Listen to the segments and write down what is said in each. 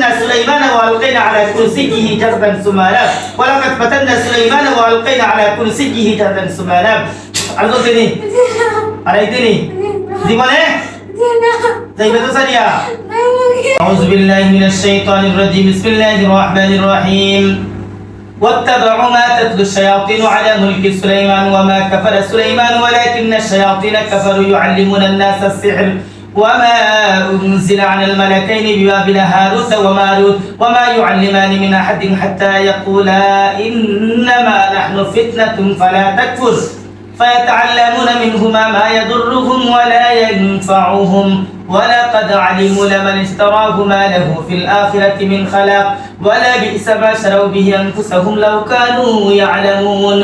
فتنا سليمان وألقينا على كرسيه جسدا سمانا ولقد فتنا سليمان وألقينا على كرسيه جسدا سمانا আলগোতেনি আরাইতেনি জীবনে যাইবে তো সারিয়া আউযু বিল্লাহি মিনাশ শাইতানির রাজিম বিসমিল্লাহির রহমানির রহিম واتبعوا ما تتلو الشياطين على ملك سليمان وما كفر سليمان ولكن الشياطين كفروا يعلمون الناس السحر وما أنزل على الملكين ببابل هاروت وماروت وما يعلمان من أحد حتى يقولا إنما نحن فتنة فلا تكفر فيتعلمون منهما ما يضرهم ولا ينفعهم ولقد علموا لمن اشتراه ما له في الآخرة من خلاق ولا بئس ما شروا به أنفسهم لو كانوا يعلمون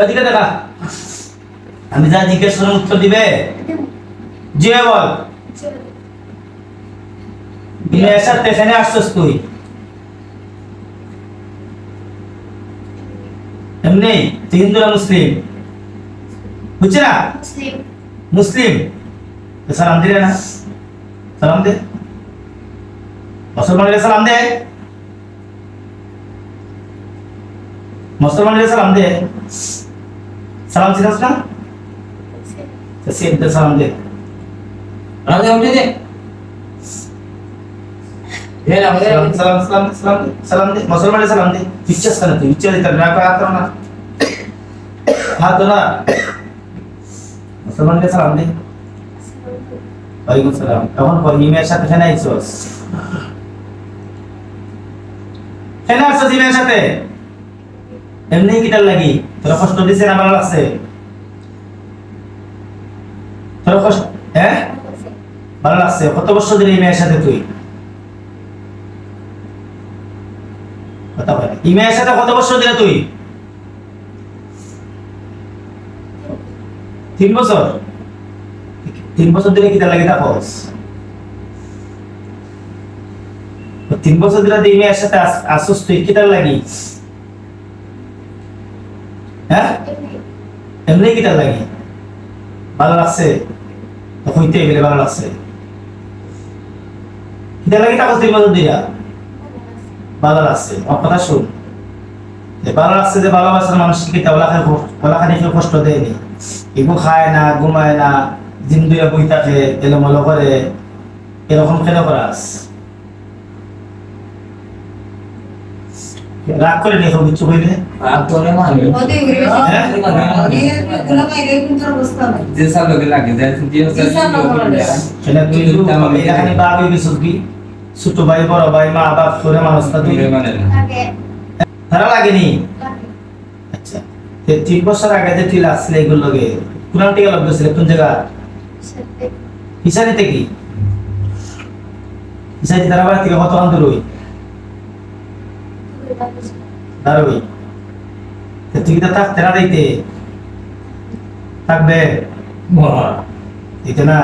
أديك دقا আমি যা জিজ্ঞেস করলাম উত্তর দিবে জি বল বিয়ের সাথে এখানে আসছস তুই এমনি তুই হিন্দু না মুসলিম বুঝছ না মুসলিম সালাম দিলে না সালাম দে মুসলমানকে সালাম দে মুসলমানকে সালাম দে সালাম শিখাস না সিদ্ধ সালাম দে রাজা উঠে দে সালাম সালাম সালাম সালাম দে মুসলমানকে সালাম দে বিশ্বাস করে তুই বিশ্বাস দিতে না হাত না হাত না মুসলমানকে সালাম দে ওয়ালাইকুম সালাম এখন ইমের সাথে কেন আইছস কেন আসছস ইমের সাথে এমনি কিটার লাগি তোর কষ্ট দিছে না ভালো লাগছে তোর কষ্ট হ্যাঁ ভালো লাগছে কত বছর ধরে ইমের সাথে তুই কথা বল ইমের সাথে কত বছর ধরে তুই 3 বছর 3 বছর ধরে কিটা লাগে তাপস 3 বছর ধরে ইমের সাথে আসছস তুই কিটার লাগি হ্যাঁ এমনি কিটা লাগে ভালো লাগছে তো হইতে গেলে ভালো লাগছে কিটা লাগে তাপস 3 বছর দিয়া ভালো লাগছে আমার কথা শুন ভালো লাগছে যে ভালোবাসার মানুষ কিটা ওলাখানি কেউ কষ্ট দেয়নি এগো খায় না ঘুমায় না দিন দুইটা বই থাকে এলোমেলো করে এরকম কেন করাস রাগ করে দেখো কিছু কইলে রাগ করে মানে যে সব লোক লাগে যে সেটা তুই এখানে বাবা বিশুদ্ধ কি ছোট ভাই বড় ভাই মা বাপ করে মানুষটা তুই মানে তারা লাগেনি আচ্ছা 3 বছর আগে যে তুই আসলে এগুলো লগে কোরআন থেকে লগ গেছিল কোন জায়গা হিসারিতে কি হিসারি তারা বাড়ি থেকে কত আন্দোলন হই দাঁড়াবি তুই তো থাকতে না দিতে থাকবে দিতে না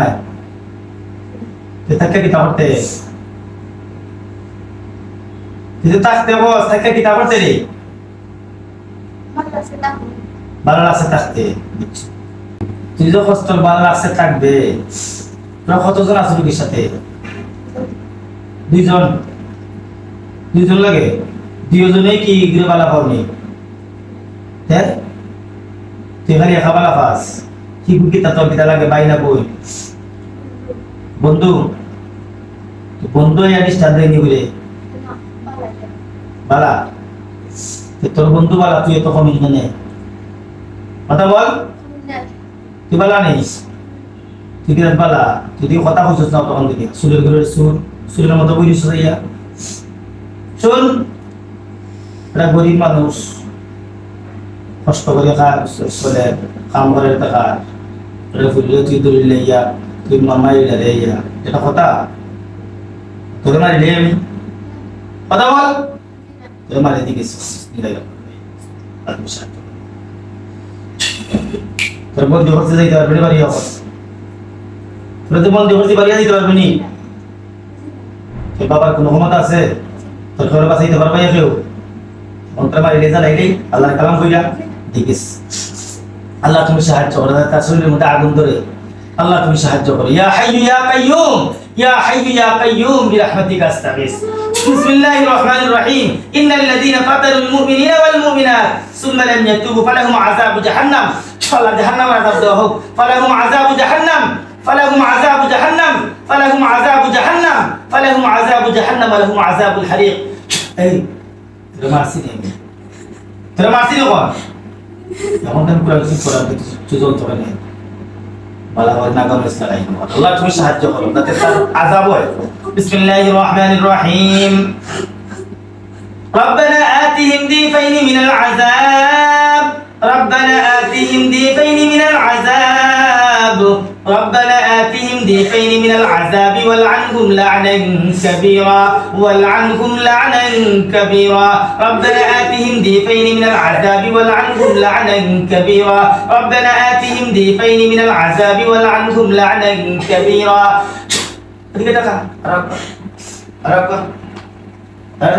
তুই থাকতে কি করতে তুই তো থাকতে বস থাকতে কি করতে রে ভালো লাগছে থাকতে তুই তো কষ্ট ভালো লাগছে থাকবে তোরা কতজন আছো রুগীর সাথে 2 জন লাগে 2 জনেই কি গৃহ বালা পাওনি হ্যাঁ তুই খালি একা বালা পাস কি কিতা তোর কিতা লাগে বাইনা বই বন্ধু বন্ধু ডিস্টার্ব দেয়নি বলে বালা তোর বন্ধু বালা তুই এত কমিস মানে কথা বল তুই বালা নেই তুই কিরম বালা তুই কথা কইছস না তখন থেকে সুরের ঘরের সুরের মতো বলিস ইয়া শুন এটা গরিব মানুষ কষ্ট করে খায় চলে কাম করে টাকা এটা ফুললে তুই দলিলে ইয়া তুই মামাই রে ইয়া এটা কথা তোর মারিলে আমি কথা বল তোর মারি দিকে তোর বন্ধু হচ্ছে যাইতে পারবে বাড়ি হবে তোর তো বন্ধু হচ্ছে বাড়ি দিতে পারবে নি তোর বাবার কোনো ক্ষমতা আছে তোর ঘরে বাঁচাইতে পারবে কেউ অন্তর মারি লেজা লাইলেই আল্লাহর কালাম কইলা দেখিস আল্লাহ তুমি সাহায্য করো তার শরীরের মধ্যে আগুন ধরে আল্লাহ তুমি সাহায্য করো ইয়া হাইয়ু ইয়া কাইয়ুম বিরহমাতিকা আস্তাগীস বিসমিল্লাহির রহমানির রহিম ইন্নাল্লাযীনা ফাতানুল মুমিনিনা ওয়াল মুমিনাত সুম্মা লাম ইয়াতুবু ফালাহুম আযাবু জাহান্নাম আল্লাহ জাহান্নামের আযাব দেওয়া হোক ফালাহুম আযাবু জাহান্নাম ফালাহুম আযাবু জাহান্নাম ফালাহুম আযাবু জাহান্নাম ফালাহুম আযাবু জাহান্নাম ওয়া লাহুম আযাবুল হারিক এই তোরা মারছিস নি তোরা মারছিস কোন এমন কেন করে কিছু করার কিছু চলতে পারে বলা হয় না গামস লাগাই আল্লাহ তুমি সাহায্য করো যাতে তার আযাব হয় বিসমিল্লাহির রহমানির রহিম ربنا آتهم ضيفين من العذاب ربنا آتهم ضيفين من العذاب ربنا آتهم ضيفين من العذاب والعنهم لعنا كبيرا والعنهم لعنا كبيرا ربنا آتهم ضيفين من العذاب والعنهم لعنا كبيرا ربنا آتهم ضيفين من العذاب والعنهم لعنا كبيرا Ketika datang, Arab,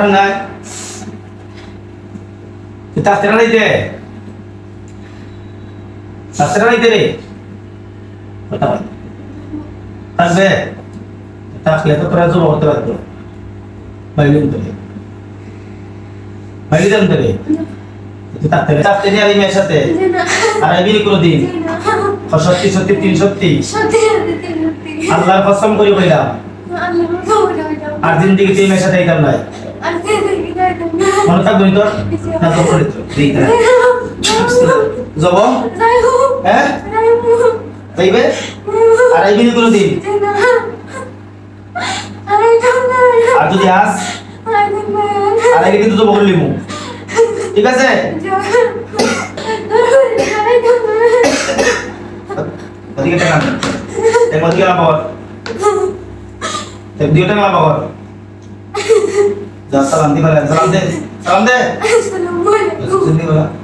naik. Kita akhiran itu, betul. Tapi, kita akhiran itu terasa betul. Bailin tu, kita akhiran ini hari Mesa te, hari ini kurudin, khosati 330. আল্লাহর কসম করে কইলাম আর জিন্দেগিতে এই মেশা দেইতাম না মনে থাকবে তোর না তো করে তো দেইতা যাব হ্যাঁ তাইবে আর আইবি কোন দিন আর যদি আস আর আগে কিন্তু তো বললি মু ঠিক আছে ওদিকে টাকা Tengok dia lapor. Tengok dia lapor. Jangan salam di mana? Salam deh. Assalamualaikum.